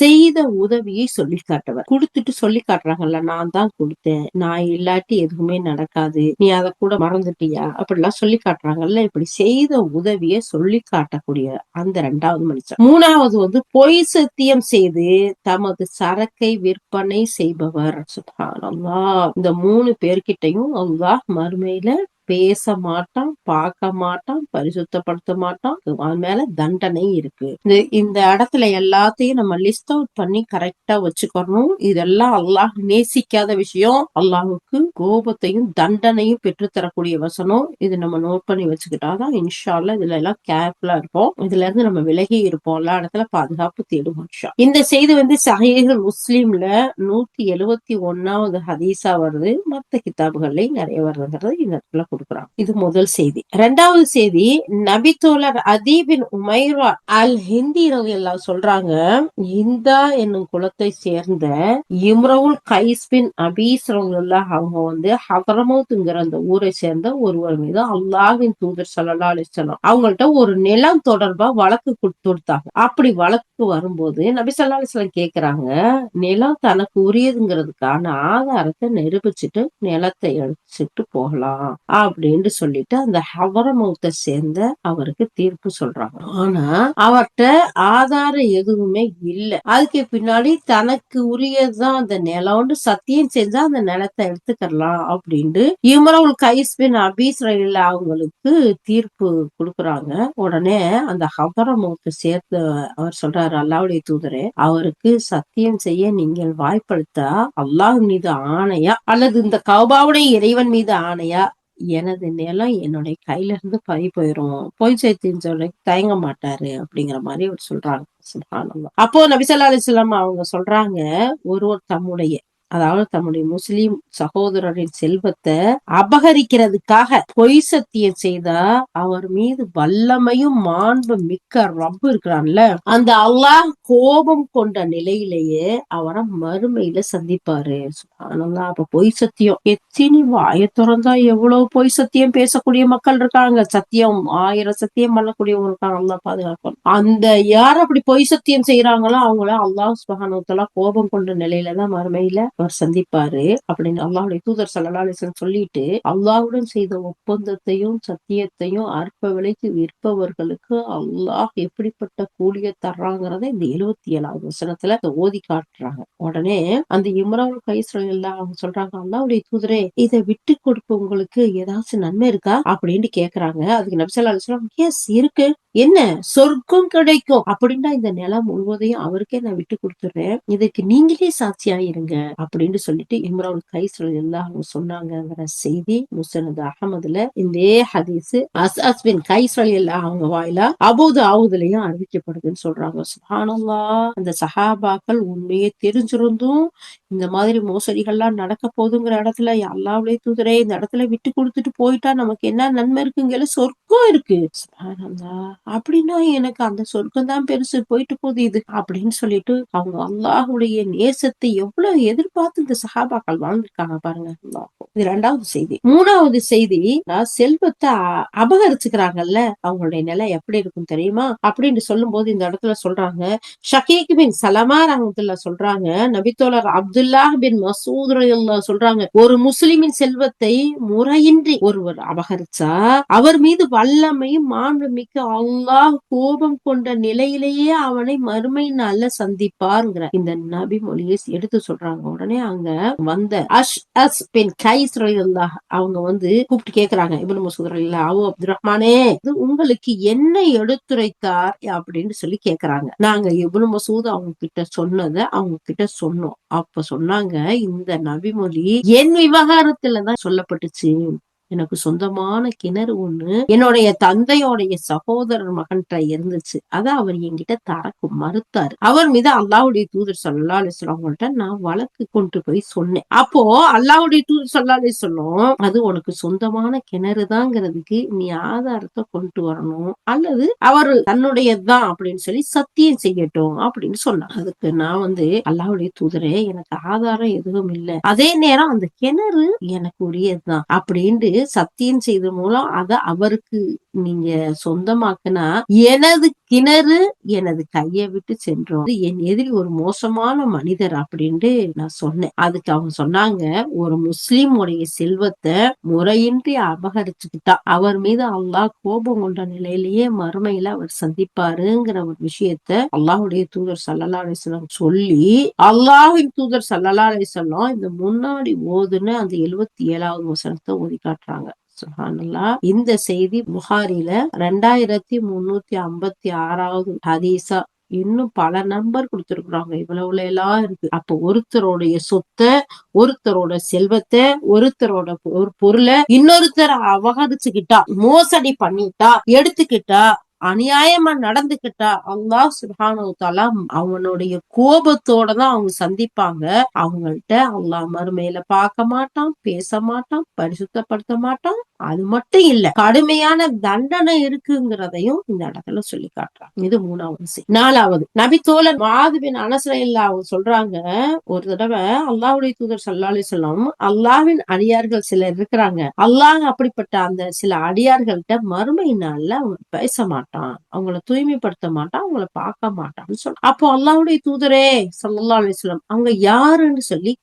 Speaker 2: செய்த உதவியை சொல்லி காட்டுவர். கொடுத்துட்டு சொல்லி காட்டுறாங்கல்ல, நான் தான் கொடுத்தேன், நான் இல்லாட்டி எதுவுமே நடக்காது, நீ அதை கூட மறந்துட்டியா, அப்படிலாம் சொல்லி காட்டுறாங்கல்ல. இப்படி செய்த உதவியை சொல்லி காட்டக்கூடிய அந்த ரெண்டாவது மனுஷன். மூணாவது பொய் சத்தியம் செய்து தமது சரக்கை விற்பனை செய்பவர். சுப்ஹானல்லாஹ். இந்த 3 பேர்கிட்டையும் அல்லாஹ் மறுமையில பேச மாட்டான், பார்க்க மாட்டான், பரிசுத்தப்படுத்த மாட்டான். அது மேல தண்டனை இருக்கு. இந்த இடத்துல எல்லாத்தையும் நம்ம லிஸ்ட் அவுட் பண்ணி கரெக்டா வச்சுக்கணும். இதெல்லாம் அல்லாஹ் நேசிக்காத விஷயம், அல்லாஹுக்கு கோபத்தையும் தண்டனையும் பெற்று தரக்கூடிய வசனம். இது நம்ம நோட் பண்ணி வச்சுக்கிட்டாதான் இன்ஷா அல்லாஹ் இதுல எல்லாம் கேர்ஃபுல்லா இருப்போம். இதுல இருந்து நம்ம விலகி இருப்போம், எல்லா இடத்துல பாதுகாப்பு தேடுவோம். இந்த செய்தி சஹீஹ் முஸ்லிம்ல 171வது ஹதீஸா வருது. மத்த கிதாபுகள்ல நிறைய வருதுங்கிறது இந்த இடத்துல கொடுக்குறாங்க. இது முதல் செய்தி. இரண்டாவது செய்தி, நபி தோழர் அதீ பின் உமைரா அல் ஹிந்தி ரலியல்லாஹு சொல்றாங்க, இந்தா என்னும் குலத்தை சேர்ந்த இம்ரவுல் கைஸ் பின் அபீஸ் ரலியல்லாஹு அவங்க ஹதரமௌத்ங்கிற அந்த ஊரை சேர்ந்த ஒருவர் மீது அல்லாஹ்வின் தூதர் ஸல்லல்லாஹு அலைஹி வஸல்லம் அவங்கள்ட்ட ஒரு நிலம் தொடர்பா வழக்கு கொடுத்தாங்க. அப்படி வழக்கு வரும்போது நபி ஸல்லல்லாஹு அலைஹி வஸல்லம் கேக்குறாங்க, நிலம் தனக்கு உரியதுங்கிறதுக்கான ஆதாரத்தை நிரூபிச்சுட்டு நிலத்தை எடுத்துட்டு போகலாம் அப்படின்னு சொல்லிட்டு அந்த ஹவரமௌத்தை சேர்ந்த அவருக்கு தீர்ப்பு சொல்றாங்க. ஆனா அவர்கிட்ட ஆதாரம் எதுவுமே இல்ல. அதுக்கு பின்னாடி தனக்கு உரியதுதான் அந்த நிலம்னு சத்தியம் செஞ்சா அந்த நிலத்தை எடுத்துக்கலாம் அப்படின்ட்டு இம்ரவுல் கைஸ் பின் அபீஸ் ரலியல்லாஹு அவங்களுக்கு தீர்ப்பு கொடுக்குறாங்க. உடனே அந்த ஹவரமௌத்தை சேர்த்து அவர் சொல்றாரு, அல்லாஹ்வுடைய தூதரே, அவருக்கு சத்தியம் செய்ய நீங்கள் வாய்ப்படுத்தா அல்லாஹ் மீது ஆணையா அல்லது இந்த கௌபாவுடைய இறைவன் மீது ஆணையா, எனது நிலம் என்னுடைய கையில இருந்து பறி போயிரும், போய் சேர்த்துன்னு சொல்ல தயங்க மாட்டாரு அப்படிங்கிற மாதிரி அவர் சொல்றாங்க. சுப்ஹானல்லாஹ். அப்போ நபி ஸல்லல்லாஹு அலைஹி வஸல்லம் அவங்க சொல்றாங்க, ஒருவர் தம்முடைய முஸ்லிம் சகோதரரின் செல்வத்தை அபகரிக்கிறதுக்காக பொய் சத்தியம் செய்தா அவர் மீது வல்லமையும் மாண்பு மிக்க ரப்பு இருக்கிறான்ல, அந்த அல்லாஹ் கோபம் கொண்ட நிலையிலேயே அவரை மறுமையில சந்திப்பாரு. சுப்ஹானல்லாஹ். அப்ப பொய் சத்தியம் எத்தனை வாயை திறந்தா எவ்வளவு பொய் சத்தியம் பேசக்கூடிய மக்கள் இருக்காங்க, சத்தியம் 1000 சத்தியம் பண்ணக்கூடியவங்க இருக்காங்க. அல்லாஹ் பாதுகாக்கணும். அந்த யார் அப்படி பொய் சத்தியம் செய்யறாங்களோ அவங்கள அல்லாஹ் சுப்ஹானஹு வ தஆலா கோபம் கொண்ட நிலையிலதான் மறுமையில அவர் சந்திப்பாரு அப்படின்னு அல்லாஹ்வுடைய தூதர் ஸல்லல்லாஹு அலைஹி வஸல்லம் சொல்லிட்டு, அல்லாஹ்வுடன் செய்த ஒப்பந்தத்தையும் சத்தியத்தையும் அற்ப விலைக்கு விற்பவர்களுக்கு அல்லாஹ் எப்படிப்பட்ட கூலிய தர்றாங்கிறத இந்த 77வது வசனத்துல ஓதி காட்டுறாங்க. உடனே அந்த இம்ரான் கைஸ் ரலியல்லாஹு அவங்க சொல்றாங்க, அல்லாஹ்வுடைய தூதரே, இதை விட்டு கொடுப்பவங்களுக்கு ஏதாச்சும் நன்மை இருக்கா அப்படின்னு கேக்குறாங்க. அதுக்கு நபி ஸல்லல்லாஹு அலைஹி வஸல்லம், எஸ் இருக்கு, என்ன சொர்க்கம் கிடைக்கும் அப்படின்னா இந்த நிலம் முழுவதையும் அவருக்கே நான் விட்டு கொடுத்துடுறேன், இதுக்கு நீங்களே சாட்சியா இருங்க அப்படின்னு சொல்லிட்டு இம்ரான் கைஸ் ரலியல்லாஹு அவங்க சொன்னாங்கிற செய்தி முஸ்னத் அஹ்மதுல இந்த ஹதீஸ் அஸ்அஸ் பின் கைஸ் ரலியல்லாஹு அவங்க வாயிலா அபூ தாவூதுலயும் அறிவிக்கப்படுதுன்னு சொல்றாங்க. சுப்ஹானல்லாஹ். அந்த சஹாபாக்கள் உண்மையே தெரிஞ்சிருந்தும் இந்த மாதிரி மோசடிகள்லாம் நடக்க போகுதுங்கிற இடத்துல அல்லாஹ்வுடைய தூதரே, இந்த இடத்துல விட்டு கொடுத்துட்டு போயிட்டா நமக்கு என்ன நன்மை இருக்குங்கிற சொர்க்கம் இருக்கு. சுப்ஹானல்லாஹ். அப்படின்னா எனக்கு அந்த சொர்க்கம் தான் பெருசு, போயிட்டு போகுது இது அப்படின்னு சொல்லிட்டு அவங்க அல்லாஹ்வுடைய நேசத்தை எவ்வளவு எதிர்பார்த்து இந்த சஹாபாக்கள் வாழ்ந்திருக்காங்க பாருங்க. இது ரெண்டாவது செய்தி. மூணாவது செய்தி, செல்வத்தை அபகரிச்சுக்கிறாங்கல்ல, அவங்களுடைய நிலை எப்படி இருக்கும் தெரியுமா அப்படின்னு சொல்லும் போது இந்த இடத்துல சொல்றாங்க, ஷகீக் பின் சலமா ரஹ்மத்துல்லாஹ் சொல்றாங்க, நபித்தோழர் அப்துல்லாஹ் பின் மசூத் ரலியல்லாஹு சொல்றாங்க, ஒரு முஸ்லிமின் செல்வத்தை முறையின்றி ஒருவர் அபகரிச்சா அவர் மீது வல்லமையும் மாண்புமிக்க அல்லாஹ் கோபம் கொண்ட நிலையிலேயே அவனை மறுமை நாள்ல சந்திப்பாருங்கிற இந்த நபி மொழியை எடுத்து சொல்றாங்க. உடனே அங்க வந்த அஸ் பின் கைஸ் ரலியல்லாஹு அவங்க கூப்பிட்டு கேக்குறாங்க, இப்னு மஸ்ஊத் ரலியல்லாஹு அப்துல் ரஹ்மானே, உங்களுக்கு என்ன எடுத்துரைத்தார் அப்படின்னு சொல்லி கேக்குறாங்க. நாங்க இப்னு மஸ்ஊத் அவங்க கிட்ட சொன்னதை அவங்க கிட்ட சொன்னோம். அப்ப சொன்னாங்க, இந்த நபிமொழி என் விவகாரத்துலதான் சொல்லப்பட்டுச்சு. எனக்கு சொந்தமான கிணறு ஒண்ணு என்னுடைய தந்தையோடைய சகோதரர் மகன்கிட்ட இருந்துச்சு. அத அவர் என்கிட்ட தரக்கு மறுத்தாரு. அவர் மீது அல்லாஹ்வுடைய தூதர் ஸல்லல்லாஹு அலைஹி வஸல்லம் அவங்கள்ட்ட நான் வழக்கு கொண்டு போய் சொன்னேன். அப்போ அல்லாஹ்வுடைய தூதர் ஸல்லல்லாஹு அலைஹி வஸல்லம், அது உனக்கு சொந்தமான கிணறுதாங்கிறதுக்கு நீ ஆதாரத்தை கொண்டு வரணும், அல்லது அவர் தன்னுடையதுதான் அப்படின்னு சொல்லி சத்தியம் செய்யட்டும் அப்படின்னு சொன்னாங்க. அதுக்கு நான் அல்லாஹ்வுடைய தூதரே, எனக்கு ஆதாரம் எதுவும் இல்லை, அதே நேரம் அந்த கிணறு எனக்கு உரியதுதான் அப்படின்னு சத்தியம் செய்த மூலம் அத அவருக்கு நீங்க சொந்தமாக்குனா எனது கிணறு எனது கையை விட்டு சென்றோம், என் எதிரி ஒரு மோசமான மனிதர் அப்படின்ட்டு நான் சொன்னேன். அதுக்கு அவங்க சொன்னாங்க, ஒரு முஸ்லிம் உடைய செல்வத்தை முறையின்றி அபகரிச்சுக்கிட்டா அவர் மீது அல்லாஹ் கோபம் கொண்ட நிலையிலேயே மறுமையில அவர் சந்திப்பாருங்கிற ஒரு விஷயத்த அல்லாஹ்வுடைய தூதர் ஸல்லல்லாஹு அலைஹி வஸல்லம் சொல்லி, அல்லாஹ்வின் தூதர் ஸல்லல்லாஹு அலைஹி வஸல்லம் இந்த முன்னாடி ஓதுன அந்த 77வது வசனத்தை ஓதி காட்டுறாங்க. சுப்ஹானல்லாஹ். இந்த செய்தி புகாரில 2356வது ஹதீஸா இன்னும் பல நம்பர் கொடுத்திருக்கிறாங்க. இவ்வளவுல எல்லாம் இருக்கு. அப்ப ஒருத்தருடைய சொத்தை, ஒருத்தரோட செல்வத்தை, ஒருத்தரோட ஒரு பொருளை இன்னொருத்தர் அபகரிச்சுக்கிட்டா, மோசடி பண்ணிட்டா, எடுத்துக்கிட்டா, அநியாயமா நடந்துகிட்டா அல்லாஹ் சுப்ஹானஹு வ தஆலா அவனுடைய கோபத்தோட தான் அவங்க சந்திப்பாங்க. அவங்கள்ட்ட அல்லாஹ் மறுமையில பார்க்க மாட்டான், பேச மாட்டான், பரிசுத்தப்படுத்த மாட்டான். அது மட்டும் இல்ல, கடுமையான தண்டனை இருக்குங்கிறதையும் இந்த இடத்துல சொல்லி காட்டுறாங்க. இது 3வது செய்தி. 4வது, நபி தோழர் முஆத் பின் அனஸ் ரலியல்லாஹு அவங்க சொல்றாங்க, ஒரு தடவை அல்லாஹ்வுடைய தூதர் ஸல்லல்லாஹு அலைஹி வஸல்லம், அல்லாஹ்வின் அடியார்கள் சிலர் இருக்கிறாங்க, அல்லாஹ் அப்படிப்பட்ட அந்த சில அடியார்கள்ட்ட மறுமை நாள்ல அவங்க பேச மாட்டான், அவங்கள தூய்மைப்படுத்த மாட்டான், அவங்கள பார்க்க மாட்டான்னு சொல்ல. அப்போ அல்லாஹ்வுடைய தூதரே ஸல்லல்லாஹு அலைஹி வஸல்லம் அவங்க யாருன்னு சொல்லி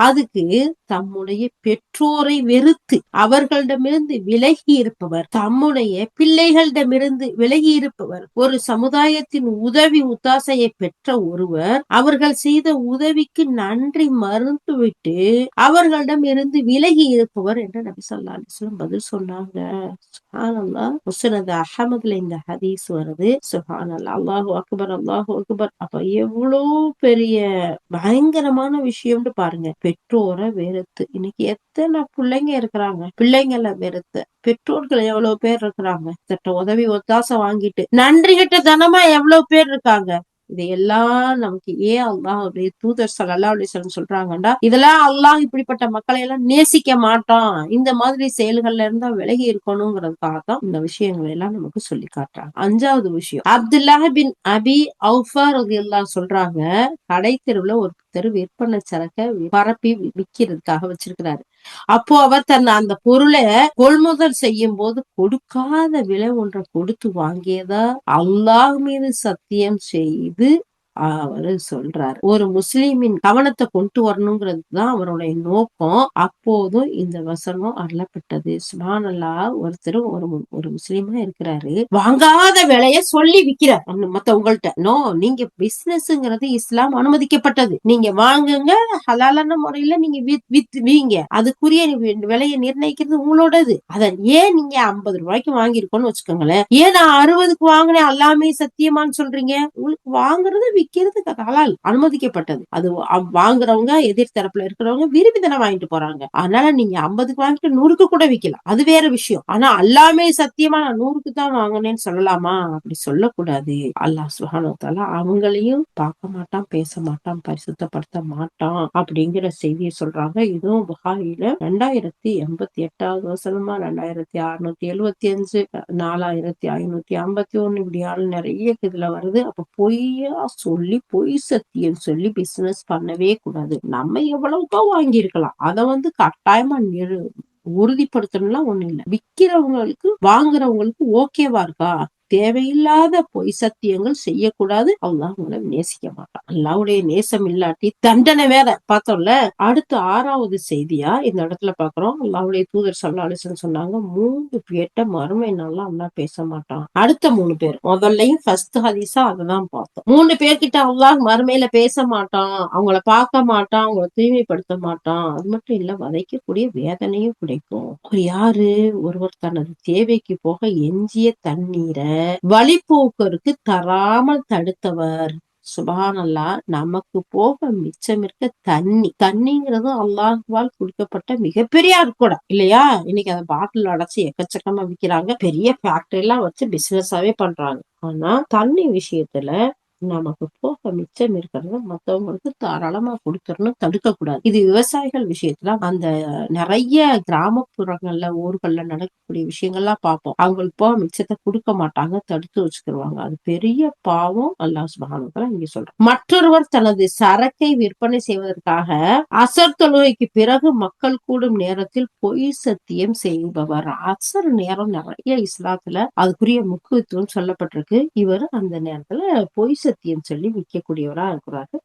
Speaker 2: அதுக்கு தம்முடைய பெற்றோரை வெறுத்து அவர்களிடமிருந்து விலகி இருப்பவர், தம்முடைய பிள்ளைகளிடமிருந்து விலகி இருப்பவர், ஒரு சமுதாயத்தின் உதவி உத்தாசையை பெற்ற ஒருவர் அவர்கள் செய்த உதவிக்கு நன்றி மறுத்துவிட்டு அவர்களிடம் இருந்து விலகி இருப்பவர் என்று நபி ஸல்லல்லாஹு அலைஹி வஸல்லம் பதில் சொன்னாங்க. சுப்ஹானல்லாஹ். முஸ்னத் அஹ்மத்ல இந்த ஹதீஸ் வருது. சுப்ஹானல்லாஹ். அல்லாஹு அக்பர், அல்லாஹு அக்பர். அப்ப எவ்வளவு பெரிய பயங்கரமான விஷயம்னு பாருங்க. பெற்றோரை வெறுத்து, இன்னைக்கு எத்தனை பிள்ளைங்க இருக்கிறாங்க, பிள்ளைங்களை வெறுத்து பெற்றோர்கள் எவ்வளவு பேர் இருக்கிறாங்க, தட்ட உதவி ஒத்தாசை வாங்கிட்டு நன்றி கிட்ட தனமா எவ்வளவு பேர் இருக்காங்க. இதையெல்லாம் நமக்கு ஏன் அல்லாஹ்வுடைய தூதர் ஸல்லல்லாஹு அலைஹி வஸல்லம் சொல்றாங்கன்னா, இதெல்லாம் அல்லாஹ் இப்படிப்பட்ட மக்களை எல்லாம் நேசிக்க மாட்டான், இந்த மாதிரி செயல்கள்ல இருந்தா விலகி இருக்கணுங்கிறதுக்காக தான் இந்த விஷயங்களை எல்லாம் நமக்கு சொல்லி காட்டுறாங்க. 5வது விஷயம், அப்துல்லாஹ் பின் அபி அவுஃபா ரலியல்லாஹு சொல்றாங்க, கடை தெருவுல ஒருத்தர் விற்பனை சரக்கை பரப்பி விக்கிறதுக்காக வச்சிருக்கிறாரு. அப்போ அவர் தன் அந்த பொருளை கொள்முதல் செய்யும் போது கொடுக்காத விலை ஒன்றை கொடுத்து வாங்கியதா அல்லாஹ் மீது சத்தியம் செய்து அவரு சொல்றாரு. ஒரு முஸ்லிமின் கவனத்தை கொண்டு வரணுங்கிறதுதான் அவருடைய நோக்கம். அப்போதும் இந்த வசனம் அருளப்பட்டது. சுப்ஹானல்லாஹ். ஒருத்தர் ஒரு முஸ்லிமா இருக்கிறாரு, வாங்காத விலைய சொல்லி விக்கிறார் மத்தவங்கள்ட்ட. நோ, நீங்க பிசினஸ்ங்கிறது இஸ்லாம் அனுமதிக்கப்பட்டது, நீங்க வாங்குங்க, ஹலாலான முறையில நீங்க வீங்க, அதுக்குரிய விலையை நிர்ணயிக்கிறது உங்களோடது. அத ஏன் நீங்க 50 ரூபாய்க்கு வாங்கிருக்கோம்னு வச்சுக்கோங்களேன், ஏன் நான் 60க்கு வாங்கினேன் அல்லாமே சத்தியமான்னு சொல்றீங்க? உங்களுக்கு வாங்குறது விக்கிறது ஹலால், அனுமதிக்கப்பட்டது. அது வாங்குறவங்க எதிர் தரப்புல இருக்கிறவங்க விரும்பி தானே வாங்கிட்டு போறாங்க. அதனால நீங்க 50க்கு வாங்கிட்டு 100க்கு கூட விக்கலாம், அது வேற விஷயம். ஆனா அல்லாமே சத்தியமா நான் 100க்கு தான் வாங்கினேன்னு சொல்லலாமா? அப்படி சொல்லக்கூடாது. அல்லாஹ் சுப்ஹானஹு வ தஆலா அவங்களையும் பார்க்க மாட்டான், பேச மாட்டான், பரிசுத்தப்படுத்த மாட்டான் அப்படிங்கிற செய்தியை சொல்றாங்க. இதுவும் புகாரில 2088வது வசனமா, 2675, 4551 இப்படியான நிறைய இதுல வருது. அப்ப பொய்யா சொல்லி, பொய் சத்தியம் சொல்லி பிசினஸ் பண்ணவே கூடாது. நம்ம எவ்வளவுதான் வாங்கி இருக்கலாம், அத கட்டாயமா உறுதிப்படுத்தணும்லாம் ஒண்ணு இல்ல. விக்கிறவங்களுக்கு வாங்குறவங்களுக்கு ஓகேவா இருக்கா, தேவையில்லாத பொய் சத்தியங்கள் செய்யக்கூடாது. அல்லாஹ் உங்களை நேசிக்க மாட்டான். அல்லாஹ்வுடைய நேசம் இல்லாட்டி தண்டனை வேற பார்த்தோம்ல. அடுத்து 6வது செய்தியா இந்த இடத்துல பாக்குறோம். அல்லாஹ்வுடைய தூதர் ஸல்லல்லாஹு அலைஹி வஸல்லம் சொன்னாங்க, 3 பேர்ட்ட மறுமை நாள்ல அல்லாஹ் பேச மாட்டான். அடுத்த 3 பேர் முதல்லையும் ஃபர்ஸ்ட் ஹதீஸா அததான் பார்த்தோம். 3 பேர்கிட்ட அல்லாஹ் மறுமையில பேச மாட்டான், அவங்கள பார்க்க மாட்டான், அவங்கள தூய்மைப்படுத்த மாட்டான். அது மட்டும் இல்ல, வதைக்கக்கூடிய வேதனையும் கிடைக்கும். அவர் யாரு? ஒருவர் தனது தேவைக்கு போக எஞ்சிய தண்ணீரை வழிப்போக்கருக்கு தராமல் தடுத்தவர். சுபஹானல்லாஹ். நமக்கு போக மிச்சம் இருக்க தண்ணிங்கிறது அல்லாஹ்வால் கொடுக்கப்பட்ட மிகப்பெரிய அற்கொடை இல்லையா? இன்னைக்கு அதை பாட்டில் அடைச்சு எக்கச்சக்கமா விக்கிறாங்க. பெரிய ஃபேக்டரி எல்லாம் வச்சு பிசினஸாவே பண்றாங்க. ஆனா தண்ணி விஷயத்துல நமக்கு போக மிச்சம் இருக்கிறத மத்தவங்களுக்கு தாராளமா கொடுத்துடணும், தடுக்க கூடாது. இது விவசாயிகள் விஷயத்துல அந்த நிறைய கிராமப்புறங்கள்ல ஊர்கள்ல நடக்கக்கூடிய விஷயங்கள்லாம் பார்ப்போம். அவங்களுக்கு போக மிச்சத்தை கொடுக்க மாட்டாங்க, தடுத்து வச்சுக்கிருவாங்க. அது பெரிய பாவம். அல்லாஹ் சுப்ஹானஹு வ தஆலா இங்க சொல்றான். மற்றொருவர் தனது சரக்கை விற்பனை செய்வதற்காக அசர் தொழுகைக்கு பிறகு மக்கள் கூடும் நேரத்தில் பொய் சத்தியம் செய்பவர். அசர் நேரம் நிறைய இஸ்லாத்துல அதுக்குரிய முக்கியத்துவம் சொல்லப்பட்டிருக்கு. இவர் அந்த நேரத்துல பொய் சத்தியம் சொல்லி விற்கக்கூடியவரா இருக்கிறாரு.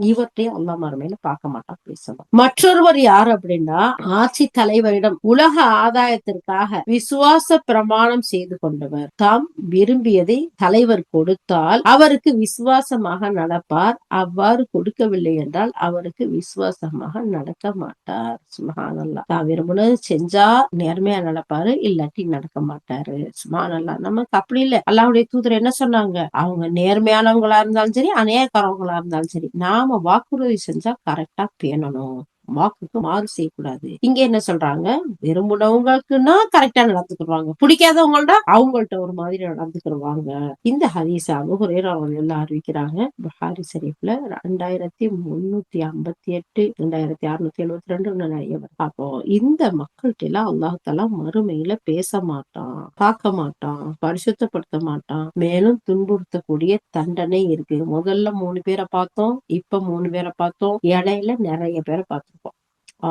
Speaker 2: இவற்றை அல்லாஹ் மறுமையில பார்க்க மாட்டான், பேசலாம். மற்றொருவர் யார் அப்படின்னா, ஆட்சி தலைவரிடம் உலக ஆதாயத்திற்காக விசுவாச பிரமாணம் செய்து கொண்டவர். தாம் விரும்பியதை தலைவர் கொடுத்தால் அவருக்கு விசுவாசமாக நடப்பார், அவ்வாறு கொடுக்கவில்லை என்றால் அவருக்கு விசுவாசமாக நடக்க மாட்டார். சுப்ஹானல்லாஹ். தான் விரும்பினது செஞ்சா நேர்மையா நடப்பாரு, இல்லாட்டி நடக்க மாட்டாரு. சுப்ஹானல்லாஹ். நமக்கு அப்படி இல்லை. அல்லாஹ்வுடைய தூதர் என்ன சொன்னாங்க? அவங்க நேர்மையானவங்களா இருந்தாலும் சரி, அநேகக்காரவங்களா இருந்தாலும் சரி, நாம வாக்குறுதி செஞ்சா கரெக்டா பேணணும், வாக்குக்கு மாறு செய்யக்கூடாது. இங்க என்ன சொல்றாங்க? விரும்புனவங்களுக்குன்னா கரெக்டா நடந்துக்குவாங்க, பிடிக்காதவங்கள்ட்ட அவங்கள்ட்ட ஒரு மாதிரி நடந்துக்குவாங்க. இந்த ஹதீஸ் அபூ ஹுரைரா ரலியல்லாஹு அறிவிக்கிறாங்க. புகாரி ஷரீஃப்ல 2358, 2672 நிறைய வரும். அப்போ இந்த மக்கள்கிட்ட எல்லாம் அல்லாஹ் தஆலா மறுமையில பேச மாட்டான், பார்க்க மாட்டான், பரிசுத்தப்படுத்த மாட்டான். மேலும் துன்புறுத்தக்கூடிய தண்டனை இருக்கு. முதல்ல 3 பேரை பார்த்தோம், இப்ப 3 பேரை பார்த்தோம், இடையில நிறைய பேரை பார்த்திருப்போம்.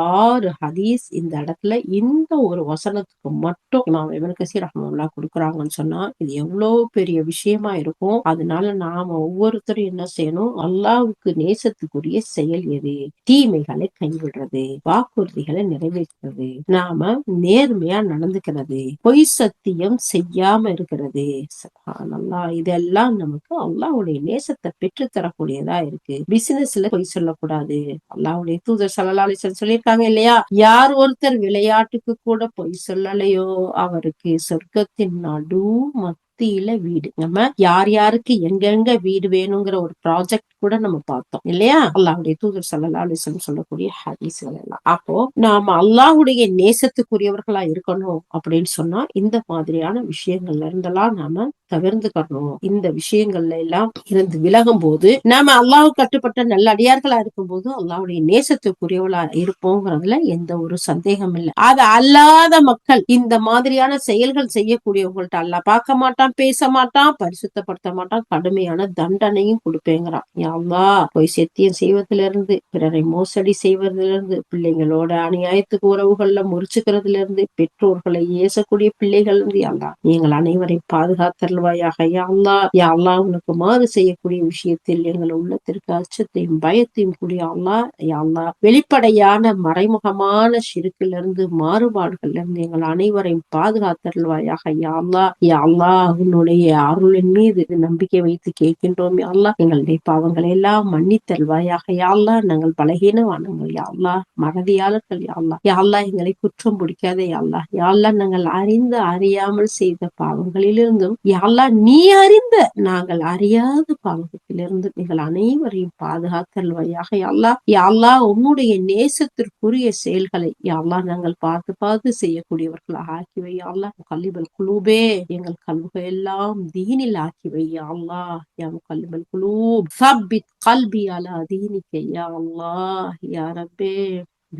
Speaker 2: 6 ஹதீஸ் இந்த இடத்துல இந்த ஒரு வசனத்துக்கு மட்டும் இமாம் இப்னு கஸீர் ரஹ்மத்துல்லாஹ் கொடுக்குறாங்கன்னு சொன்னா இது எவ்வளவு பெரிய விஷயமா இருக்கும். அதனால நாம ஒவ்வொருத்தரும் என்ன செய்யணும்? அல்லாஹ்வுக்கு நேசத்துக்குரிய செயல் எது? தீமைகளை கைவிடுறது, வாக்குறுதிகளை நிறைவேற்றுறது, நாம நேர்மையா நடந்துக்கிறது, பொய் சத்தியம் செய்யாம இருக்கிறது. சுப்ஹானல்லாஹ். இதெல்லாம் நமக்கு அல்லாஹ்வுடைய நேசத்தை பெற்று தரக்கூடியதா இருக்கு. பிசினஸ்ல பொய் சொல்லக்கூடாது. அல்லாஹ்வுடைய தூதர் ஸல்லல்லாஹு அலைஹி வஸல்லம் சொல்லியிருக்காங்க இல்லையா? யார் ஒருத்தர் விளையாட்டுக்கு கூட பொய் சொல்லலையோ அவருக்கு சொர்க்கத்தின் நடு மத்தியில வீடு. நம்ம யார் யாருக்கு எங்கெங்க வீடு வேணுங்கிற ஒரு ப்ராஜெக்ட் கூட நம்ம பார்த்தோம் இல்லையா? அல்லாஹ்வுடைய தூதர் ஸல்லல்லாஹு அலைஹி வஸல்லம் சொல்லக்கூடிய ஹதீஸ்கள் எல்லாம். அப்போ நாம அல்லாஹ்வுடைய நேசத்துக்குரியவர்களா இருக்கணும் அப்படின்னு சொன்னா இந்த மாதிரியான விஷயங்கள்ல இருந்தெல்லாம் நாம தவிர்த்துக்கணும். இந்த விஷயங்கள்ல எல்லாம் இருந்து விலகும் போது நாம அல்லாஹ் கட்டுப்பட்ட நல்ல அடியார்களா இருக்கும் போது அல்லாஹ்வுடைய நேசத்துக்குரியவளா இருப்போங்கிறதுல எந்த ஒரு சந்தேகம் இல்லை. அது அல்லாத மக்கள் இந்த மாதிரியான செயல்கள் செய்யக்கூடியவங்கள்ட்ட அல்லாஹ் பார்க்க மாட்டான், பேச மாட்டான், பரிசுத்தப்படுத்த மாட்டான், கடுமையான தண்டனையும் கொடுப்பேங்கிறான். யா அல்லாஹ். பொய் சத்தியம் செய்வதிலிருந்து, பிறரை மோசடி செய்வதிலிருந்து, பிள்ளைங்களோட அநியாயத்துக்கு உறவுகள்ல முறிச்சுக்கிறதுல இருந்து, பெற்றோர்களை ஏசக்கூடிய பிள்ளைகள் இருந்து யா அல்லாஹ் எங்கள் அனைவரையும் பாதுகாத்தருள்வாயாக. யா அல்லாஹ். யா அல்லாஹ். உனக்கு மாறு செய்யக்கூடிய விஷயத்தில் எங்கள் உள்ளத்திற்கு அச்சத்தையும் பயத்தையும் கூடிய அல்லாஹ். யா அல்லாஹ். வெளிப்படையான மறைமுகமான ஷிர்க்கிலிருந்து, மாறுபாடுகள்ல இருந்து எங்கள் அனைவரையும் பாதுகாத்தருள்வாயாக. யா அல்லாஹ். யா அல்லாஹ். உன்னுடைய அருளின் மீது நம்பிக்கை வைத்து கேட்கின்றோம். யா அல்லாஹ். எங்களுடைய பாவங்களை எல்லாம் மன்னித்தருள்வாயாக. யா அல்லாஹ். நாங்கள் பலகீனமானவங்கள் யா அல்லாஹ், மறதியாளர்கள் யா அல்லாஹ். யா அல்லாஹ். எங்களை குற்றம் பிடிக்காத யா அல்லாஹ். யா அல்லாஹ். நாங்கள் அறிந்து அறியாமல் செய்த பாவங்களிலிருந்தும் யா அல்லாஹ் நீ அறிந்த நாங்கள் அறியாத பாவத்திலிருந்து எங்கள் அனைவரையும் பாதுகாத்தருள்வாயாக. யா அல்லாஹ். யா அல்லாஹ். உன்னுடைய நேசத்திற்குரிய செயல்களை யா அல்லாஹ் நாங்கள் பார்த்து பார்த்து செய்யக்கூடியவர்களாக ஆக்கிவை. யா அல்லாஹ். முகல்லிபல் குலூபே. எங்கள் கல்விகள் எல்லாம் தீனில் ஆக்கிவை. யா அல்லாஹ். யா முகல்லிபல் குலூப் சப்பித் கல்பி அலா தீனிக்க யா அல்லாஹ். யா ரப்பே.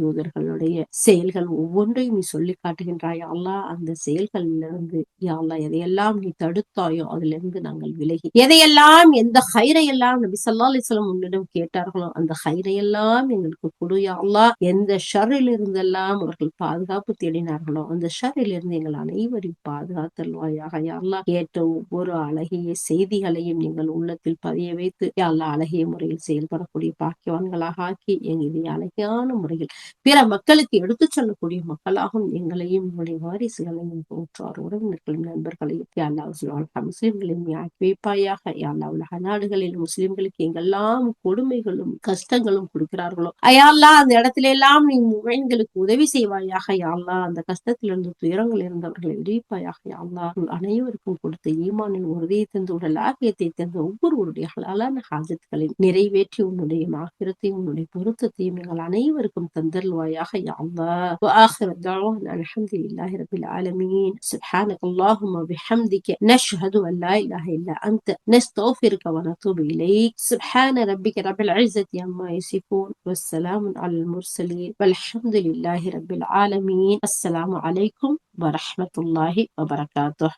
Speaker 2: யூதர்களுடைய செயல்கள் ஒவ்வொன்றையும் நீ சொல்லி காட்டுகின்றாய் அல்லா. அந்த செயல்களிலிருந்து யா அல்லா எதையெல்லாம் நீ தடுத்தாயோ அதிலிருந்து நாங்கள் விலகி, எதையெல்லாம் எந்த ஹைரையெல்லாம் நபி ஸல்லல்லாஹு அலைஹி வஸல்லம் உன்னிடம் கேட்டார்களோ அந்த ஹைரையெல்லாம் எங்களுக்கு கொடு யா அல்லா. எந்த ஷர்ரில் இருந்தெல்லாம் அவர்கள் பாதுகாப்பு தேடினார்களோ அந்த ஷர்ரில் இருந்து எங்கள் அனைவரையும் பாதுகாத்தல்வாயாக யா அல்லா. கேட்ட ஒவ்வொரு அழகிய செய்திகளையும் நீங்கள் உள்ளத்தில் பதிய வைத்து யா அல்லா அழகிய முறையில் செயல்படக்கூடிய பாக்கியவான்களாக ஆக்கி எங்களை அழகான முறையில் பிற மக்களுக்கு எடுத்துச் சொல்லக்கூடிய மக்களாகவும் எங்களையும் எங்களுடைய வாரிசுகளையும் போற்றார் உறவினர்களையும் நண்பர்களையும் யா அல்லாஹ் முஸ்லிம்களையும் நீ ஆக்கி வைப்பாயாக. யா அல்லாஹ் உலக நாடுகளில் முஸ்லிம்களுக்கு எங்கெல்லாம் கொடுமைகளும் கஷ்டங்களும் கொடுக்கிறார்களோ யா அல்லாஹ் அந்த இடத்துல எல்லாம் நீ முஃமின்களுக்கு உதவி செய்வாயாக. யா அல்லாஹ் அந்த கஷ்டத்திலிருந்து துயரங்கள் இருந்தவர்களை விடுவிப்பாயாக. யா அல்லாஹ் அனைவருக்கும் கொடுத்த ஈமானின் உறுதியை தந்து உடல் ஆகியத்தை தந்து ஒவ்வொருவருடைய ஹலாலான ஹாஜத்துகளை நிறைவேற்றி உன்னுடைய மாகிரத்தையும் உன்னுடைய பொருத்தத்தையும் எங்கள் அனைவருக்கும் தந்தல்வாயாக. யா அல்லாஹ் وآخر دعوانا الحمد لله رب العالمين سبحانك اللهم وبحمدك نشهد أن لا إله إلا أنت نستغفرك ونتوب إليك سبحان ربك رب العزة عما يصفون والسلام على المرسلين والحمد لله رب العالمين. السلام عليكم ورحمة الله وبركاته.